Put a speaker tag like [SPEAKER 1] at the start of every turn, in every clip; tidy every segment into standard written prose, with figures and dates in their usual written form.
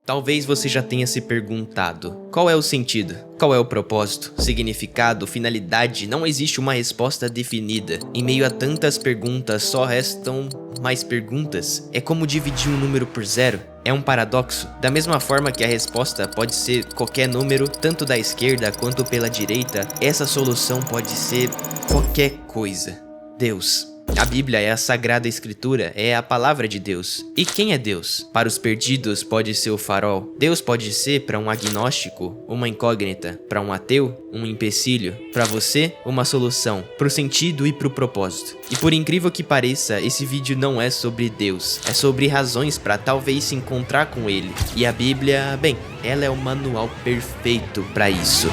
[SPEAKER 1] Talvez você já tenha se perguntado: qual é o sentido? Qual é o propósito? Significado? Finalidade? Não existe uma resposta definida. Em meio a tantas perguntas, só restam mais perguntas. É como dividir um número por zero. É um paradoxo. Da mesma forma que a resposta pode ser qualquer número, tanto da esquerda quanto pela direita, essa solução pode ser qualquer coisa. Deus. A Bíblia é a Sagrada Escritura, é a palavra de Deus. E quem é Deus? Para os perdidos pode ser o farol. Deus pode ser para um agnóstico uma incógnita, para um ateu um empecilho, para você uma solução, para o sentido e para o propósito. E por incrível que pareça, esse vídeo não é sobre Deus, é sobre razões para talvez se encontrar com Ele. E a Bíblia, bem, ela é o manual perfeito para isso.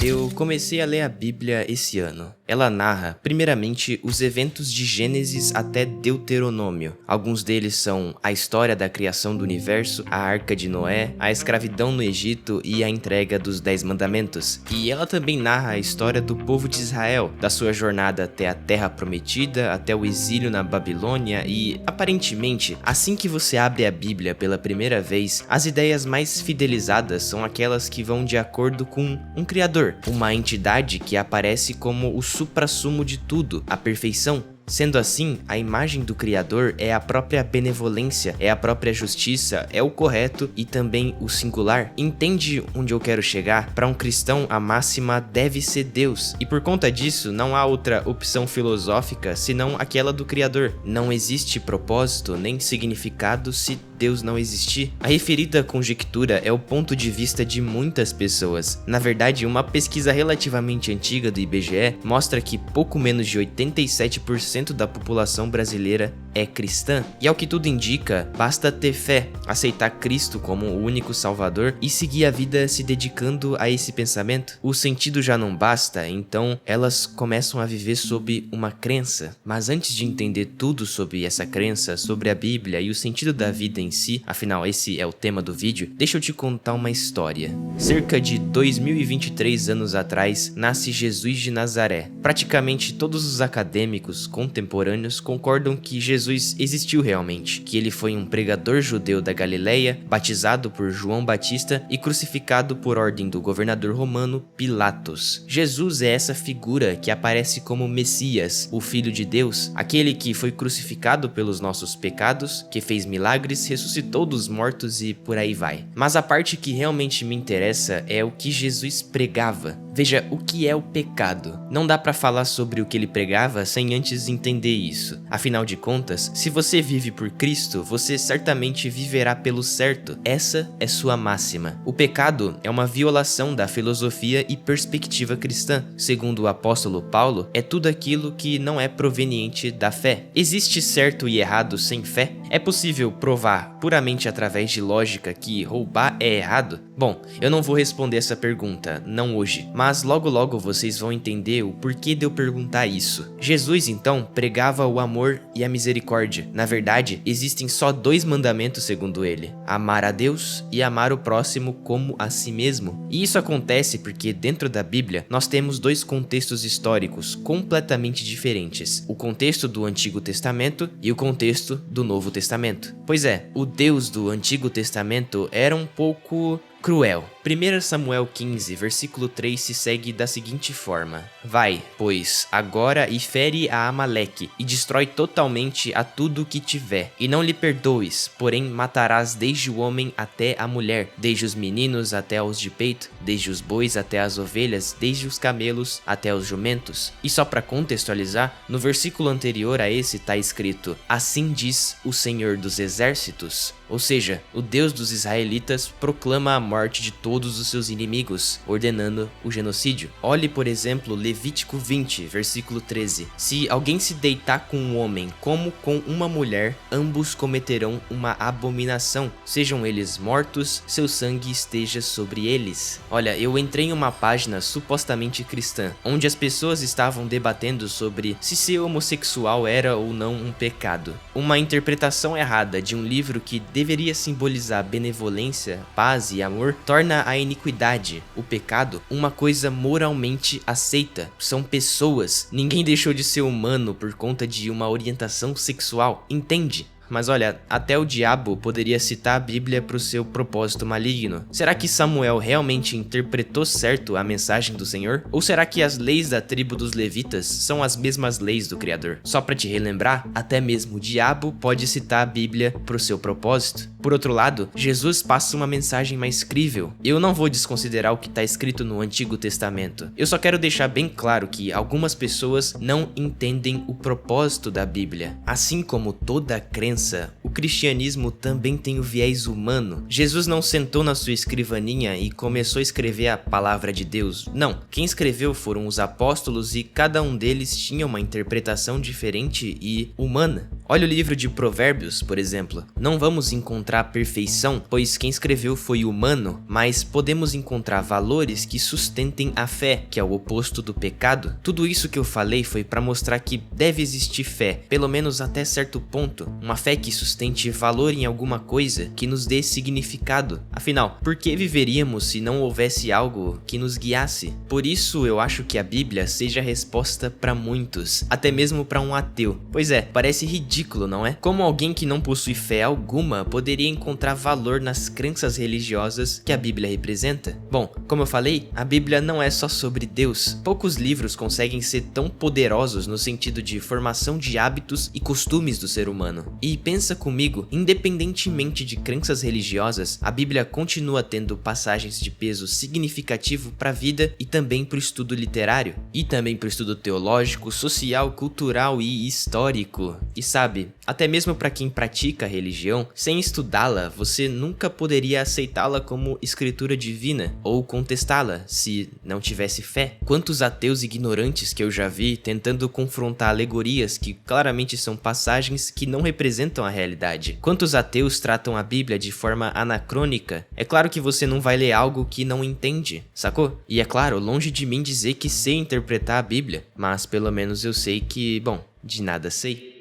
[SPEAKER 1] Eu comecei a ler a Bíblia esse ano. Ela narra, primeiramente, os eventos de Gênesis até Deuteronômio. Alguns deles são a história da criação do universo, a Arca de Noé, a escravidão no Egito e a entrega dos 10 mandamentos. E ela também narra a história do povo de Israel, da sua jornada até a Terra Prometida, até o exílio na Babilônia e, aparentemente, assim que você abre a Bíblia pela primeira vez, as ideias mais fidelizadas são aquelas que vão de acordo com um Criador, uma entidade que aparece como o suprassumo de tudo, a perfeição. Sendo assim, a imagem do Criador é a própria benevolência, é a própria justiça, é o correto e também o singular. Entende onde eu quero chegar? Para um cristão, a máxima deve ser Deus. E por conta disso, não há outra opção filosófica senão aquela do Criador. Não existe propósito nem significado se Deus não existir. A referida conjectura é o ponto de vista de muitas pessoas. Na verdade, uma pesquisa relativamente antiga do IBGE mostra que pouco menos de 87% da população brasileira é cristã. E ao que tudo indica, basta ter fé, aceitar Cristo como o único salvador e seguir a vida se dedicando a esse pensamento. O sentido já não basta, então elas começam a viver sob uma crença. Mas antes de entender tudo sobre essa crença, sobre a Bíblia e o sentido da vida em si, afinal esse é o tema do vídeo, deixa eu te contar uma história. Cerca de 2023 anos atrás, nasce Jesus de Nazaré. Praticamente todos os acadêmicos contemporâneos concordam que Jesus existiu realmente, que ele foi um pregador judeu da Galileia, batizado por João Batista e crucificado por ordem do governador romano Pilatos. Jesus é essa figura que aparece como Messias, o Filho de Deus, aquele que foi crucificado pelos nossos pecados, que fez milagres, ressuscitou dos mortos e por aí vai. Mas a parte que realmente me interessa é o que Jesus pregava. Veja, o que é o pecado? Não dá pra falar sobre o que ele pregava sem antes entender isso. Afinal de contas, se você vive por Cristo, você certamente viverá pelo certo. Essa é sua máxima. O pecado é uma violação da filosofia e perspectiva cristã. Segundo o apóstolo Paulo, é tudo aquilo que não é proveniente da fé. Existe certo e errado sem fé? É possível provar puramente através de lógica que roubar é errado? Bom, eu não vou responder essa pergunta, não hoje, mas logo logo vocês vão entender o porquê de eu perguntar isso. Jesus então pregava o amor e a misericórdia. Na verdade, existem só 2 mandamentos segundo ele: amar a Deus e amar o próximo como a si mesmo. E isso acontece porque dentro da Bíblia nós temos 2 contextos históricos completamente diferentes: o contexto do Antigo Testamento e o contexto do Novo Testamento. Pois é, o Deus do Antigo Testamento era um pouco cruel. 1 Samuel 15, versículo 3 se segue da seguinte forma: vai, pois, agora e fere a Amaleque, e destrói totalmente a tudo que tiver, e não lhe perdoes, porém matarás desde o homem até a mulher, desde os meninos até os de peito, desde os bois até as ovelhas, desde os camelos até os jumentos. E só para contextualizar, no versículo anterior a esse está escrito: assim diz o Senhor dos Exércitos. Ou seja, o Deus dos israelitas proclama a morte de todos os seus inimigos, ordenando o genocídio. Olhe, por exemplo, Levítico 20, versículo 13. Se alguém se deitar com um homem como com uma mulher, ambos cometerão uma abominação. Sejam eles mortos, seu sangue esteja sobre eles. Olha, eu entrei em uma página supostamente cristã, onde as pessoas estavam debatendo sobre se ser homossexual era ou não um pecado. Uma interpretação errada de um livro que deveria simbolizar benevolência, paz e amor, torna a iniquidade, o pecado, uma coisa moralmente aceita. São pessoas. Ninguém deixou de ser humano por conta de uma orientação sexual, entende? Mas olha, até o diabo poderia citar a Bíblia para o seu propósito maligno. Será que Samuel realmente interpretou certo a mensagem do Senhor? Ou será que as leis da tribo dos levitas são as mesmas leis do Criador? Só para te relembrar, até mesmo o diabo pode citar a Bíblia para o seu propósito. Por outro lado, Jesus passa uma mensagem mais crível. Eu não vou desconsiderar o que está escrito no Antigo Testamento. Eu só quero deixar bem claro que algumas pessoas não entendem o propósito da Bíblia. Assim como toda crença, o cristianismo também tem o viés humano. Jesus não sentou na sua escrivaninha e começou a escrever a palavra de Deus. Não, quem escreveu foram os apóstolos e cada um deles tinha uma interpretação diferente e humana. Olha o livro de Provérbios, por exemplo. Não vamos encontrar perfeição, pois quem escreveu foi humano, mas podemos encontrar valores que sustentem a fé, que é o oposto do pecado. Tudo isso que eu falei foi para mostrar que deve existir fé, pelo menos até certo ponto. Uma fé que sustente valor em alguma coisa, que nos dê significado. Afinal, por que viveríamos se não houvesse algo que nos guiasse? Por isso eu acho que a Bíblia seja a resposta para muitos, até mesmo para um ateu. Pois é, parece ridículo, não é? Como alguém que não possui fé alguma poderia encontrar valor nas crenças religiosas que a Bíblia representa? Bom, como eu falei, a Bíblia não é só sobre Deus. Poucos livros conseguem ser tão poderosos no sentido de formação de hábitos e costumes do ser humano. E pensa comigo, independentemente de crenças religiosas, a Bíblia continua tendo passagens de peso significativo para a vida e também para o estudo literário, e também para o estudo teológico, social, cultural e histórico. E sabe, até mesmo para quem pratica a religião, sem estudá-la, você nunca poderia aceitá-la como escritura divina ou contestá-la se não tivesse fé. Quantos ateus ignorantes que eu já vi tentando confrontar alegorias que claramente são passagens que não representam a realidade. Quantos ateus tratam a Bíblia de forma anacrônica? É claro que você não vai ler algo que não entende, sacou? E é claro, longe de mim dizer que sei interpretar a Bíblia, mas pelo menos eu sei que, bom, de nada sei.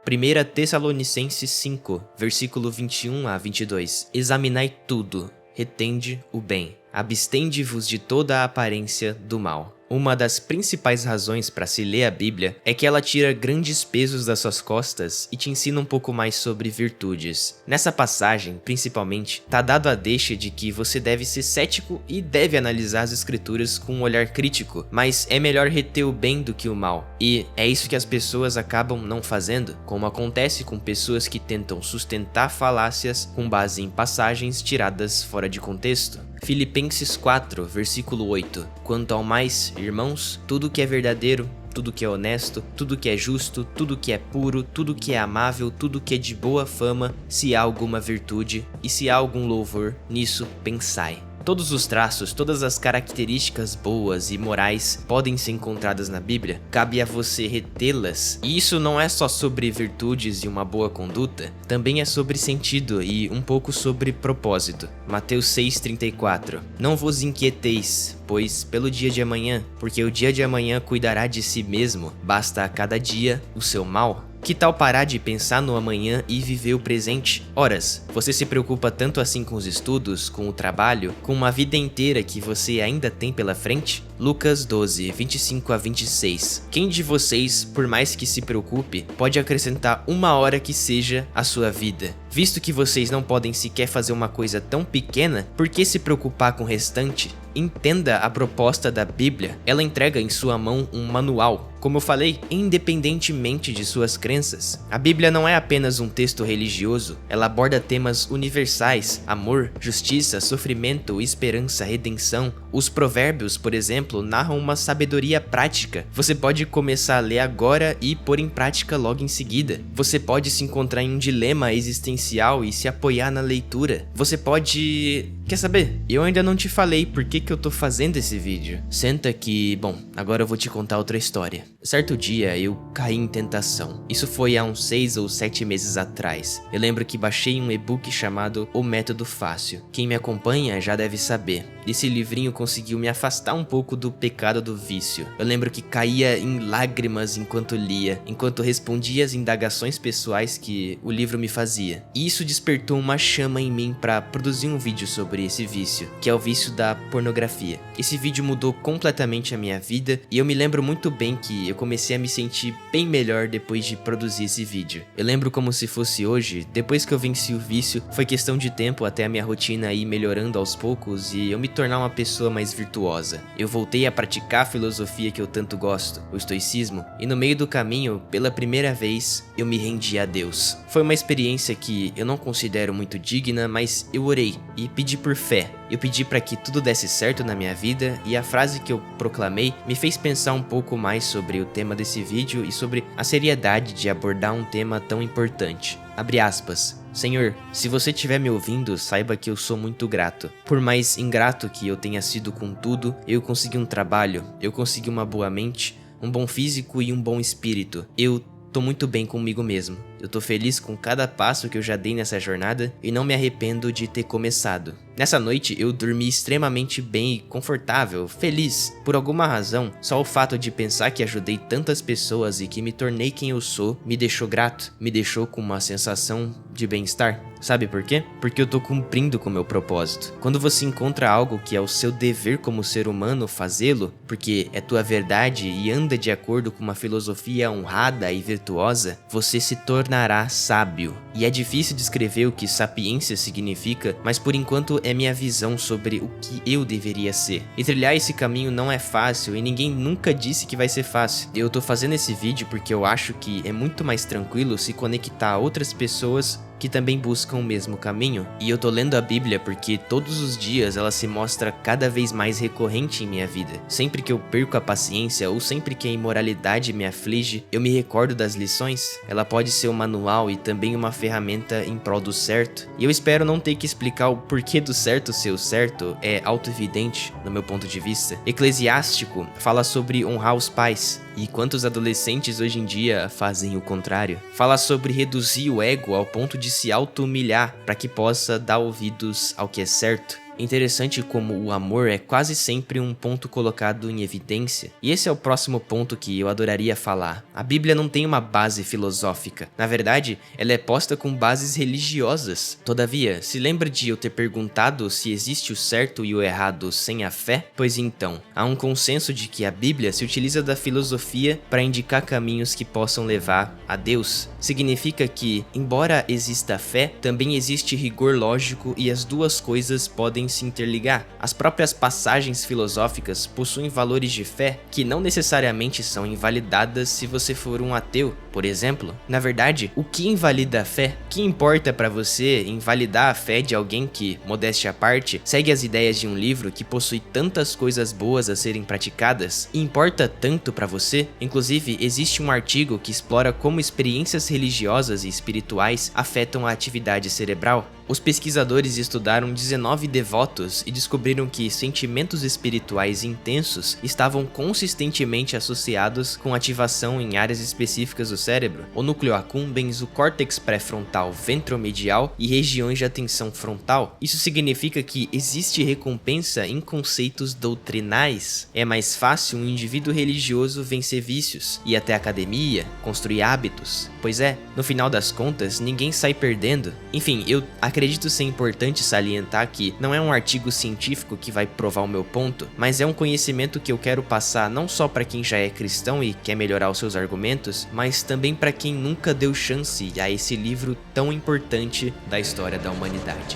[SPEAKER 1] 1 Tessalonicenses 5, versículo 21 a 22. Examinai tudo, retende o bem, abstende-vos de toda a aparência do mal. Uma das principais razões para se ler a Bíblia é que ela tira grandes pesos das suas costas e te ensina um pouco mais sobre virtudes. Nessa passagem, principalmente, tá dado a deixa de que você deve ser cético e deve analisar as escrituras com um olhar crítico, mas é melhor reter o bem do que o mal. E é isso que as pessoas acabam não fazendo, como acontece com pessoas que tentam sustentar falácias com base em passagens tiradas fora de contexto. Filipenses 4, versículo 8. Quanto ao mais, irmãos, tudo que é verdadeiro, tudo que é honesto, tudo que é justo, tudo que é puro, tudo que é amável, tudo que é de boa fama, se há alguma virtude e se há algum louvor, nisso pensai. Todos os traços, todas as características boas e morais podem ser encontradas na Bíblia, cabe a você retê-las. E isso não é só sobre virtudes e uma boa conduta, também é sobre sentido e um pouco sobre propósito. Mateus 6,34. Não vos inquieteis, pois pelo dia de amanhã, porque o dia de amanhã cuidará de si mesmo, basta a cada dia o seu mal. Que tal parar de pensar no amanhã e viver o presente? Horas, você se preocupa tanto assim com os estudos, com o trabalho, com uma vida inteira que você ainda tem pela frente? Lucas 12, 25 a 26. Quem de vocês, por mais que se preocupe, pode acrescentar uma hora que seja à sua vida? Visto que vocês não podem sequer fazer uma coisa tão pequena, por que se preocupar com o restante? Entenda a proposta da Bíblia. Ela entrega em sua mão um manual. Como eu falei, independentemente de suas crenças, a Bíblia não é apenas um texto religioso, ela aborda temas universais: amor, justiça, sofrimento, esperança, redenção. Os provérbios, por exemplo, narram uma sabedoria prática. Você pode começar a ler agora e pôr em prática logo em seguida. Você pode se encontrar em um dilema existencial e se apoiar na leitura. Você pode... Quer saber? Eu ainda não te falei por que eu tô fazendo esse vídeo. Senta que... Bom, agora eu vou te contar outra história. Certo dia eu caí em tentação. Isso foi há uns 6 ou 7 meses atrás. Eu lembro que baixei um e-book chamado O Método Fácil. Quem me acompanha já deve saber. Esse livrinho conseguiu me afastar um pouco pouco do pecado do vício. Eu lembro que caía em lágrimas enquanto lia, enquanto respondia às indagações pessoais que o livro me fazia. E isso despertou uma chama em mim para produzir um vídeo sobre esse vício, que é o vício da pornografia. Esse vídeo mudou completamente a minha vida e eu me lembro muito bem que eu comecei a me sentir bem melhor depois de produzir esse vídeo. Eu lembro como se fosse hoje, depois que eu venci o vício, foi questão de tempo até a minha rotina ir melhorando aos poucos e eu me tornar uma pessoa mais virtuosa. Eu voltei a praticar a filosofia que eu tanto gosto, o estoicismo, e no meio do caminho, pela primeira vez, eu me rendi a Deus. Foi uma experiência que eu não considero muito digna, mas eu orei e pedi por fé. Eu pedi para que tudo desse certo na minha vida e a frase que eu proclamei me fez pensar um pouco mais sobre o tema desse vídeo e sobre a seriedade de abordar um tema tão importante. Abre aspas. Senhor, se você estiver me ouvindo, saiba que eu sou muito grato. Por mais ingrato que eu tenha sido com tudo, eu consegui um trabalho, eu consegui uma boa mente, um bom físico e um bom espírito. Eu tô muito bem comigo mesmo. Eu tô feliz com cada passo que eu já dei nessa jornada e não me arrependo de ter começado. Nessa noite eu dormi extremamente bem e confortável, feliz. Por alguma razão, só o fato de pensar que ajudei tantas pessoas e que me tornei quem eu sou me deixou grato, me deixou com uma sensação de bem-estar. Sabe por quê? Porque eu tô cumprindo com o meu propósito. Quando você encontra algo que é o seu dever como ser humano fazê-lo, porque é tua verdade e anda de acordo com uma filosofia honrada e virtuosa, você se tornará sábio. E é difícil descrever o que sapiência significa, mas por enquanto é minha visão sobre o que eu deveria ser. E trilhar esse caminho não é fácil e ninguém nunca disse que vai ser fácil. Eu tô fazendo esse vídeo porque eu acho que é muito mais tranquilo se conectar a outras pessoas que também buscam o mesmo caminho. E eu tô lendo a Bíblia porque todos os dias ela se mostra cada vez mais recorrente em minha vida. Sempre que eu perco a paciência ou sempre que a imoralidade me aflige, eu me recordo das lições. Ela pode ser um manual e também uma ferramenta em prol do certo. E eu espero não ter que explicar o porquê do certo ser o certo, é autoevidente no meu ponto de vista. Eclesiástico fala sobre honrar os pais. E quantos adolescentes hoje em dia fazem o contrário? Fala sobre reduzir o ego ao ponto de se auto-humilhar para que possa dar ouvidos ao que é certo. Interessante como o amor é quase sempre um ponto colocado em evidência. E esse é o próximo ponto que eu adoraria falar. A Bíblia não tem uma base filosófica. Na verdade, ela é posta com bases religiosas. Todavia, se lembra de eu ter perguntado se existe o certo e o errado sem a fé? Pois então, há um consenso de que a Bíblia se utiliza da filosofia para indicar caminhos que possam levar a Deus. Significa que, embora exista fé, também existe rigor lógico e as duas coisas podem se interligar. As próprias passagens filosóficas possuem valores de fé que não necessariamente são invalidadas se você for um ateu, por exemplo. Na verdade, o que invalida a fé? O que importa para você invalidar a fé de alguém que, modéstia à parte, segue as ideias de um livro que possui tantas coisas boas a serem praticadas? E importa tanto para você? Inclusive, existe um artigo que explora como experiências religiosas e espirituais afetam a atividade cerebral. Os pesquisadores estudaram 19 devotos e descobriram que sentimentos espirituais intensos estavam consistentemente associados com ativação em áreas específicas do cérebro, o núcleo accumbens, o córtex pré-frontal ventromedial e regiões de atenção frontal. Isso significa que existe recompensa em conceitos doutrinais. É mais fácil um indivíduo religioso vencer vícios, ir até a academia, construir hábitos. Pois é, no final das contas, ninguém sai perdendo. Enfim, eu acredito ser importante salientar que não é um artigo científico que vai provar o meu ponto, mas é um conhecimento que eu quero passar não só para quem já é cristão e quer melhorar os seus argumentos, mas também para quem nunca deu chance a esse livro tão importante da história da humanidade.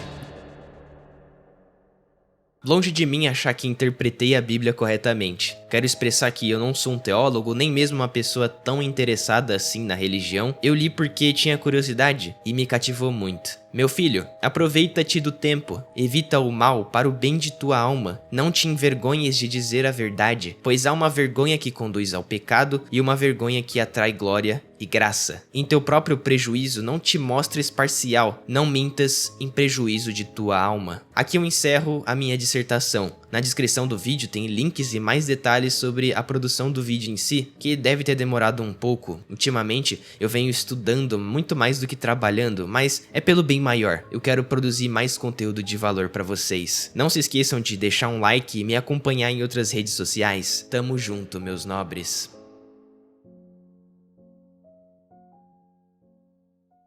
[SPEAKER 1] Longe de mim achar que interpretei a Bíblia corretamente. Quero expressar que eu não sou um teólogo, nem mesmo uma pessoa tão interessada assim na religião. Eu li porque tinha curiosidade e me cativou muito. Meu filho, aproveita-te do tempo, evita o mal para o bem de tua alma. Não te envergonhes de dizer a verdade, pois há uma vergonha que conduz ao pecado e uma vergonha que atrai glória e graça. Em teu próprio prejuízo não te mostres parcial, não mintas em prejuízo de tua alma. Aqui eu encerro a minha dissertação. Na descrição do vídeo tem links e mais detalhes sobre a produção do vídeo em si, que deve ter demorado um pouco. Ultimamente eu venho estudando muito mais do que trabalhando, mas é pelo bem maior. Eu quero produzir mais conteúdo de valor pra vocês. Não se esqueçam de deixar um like e me acompanhar em outras redes sociais. Tamo junto, meus nobres.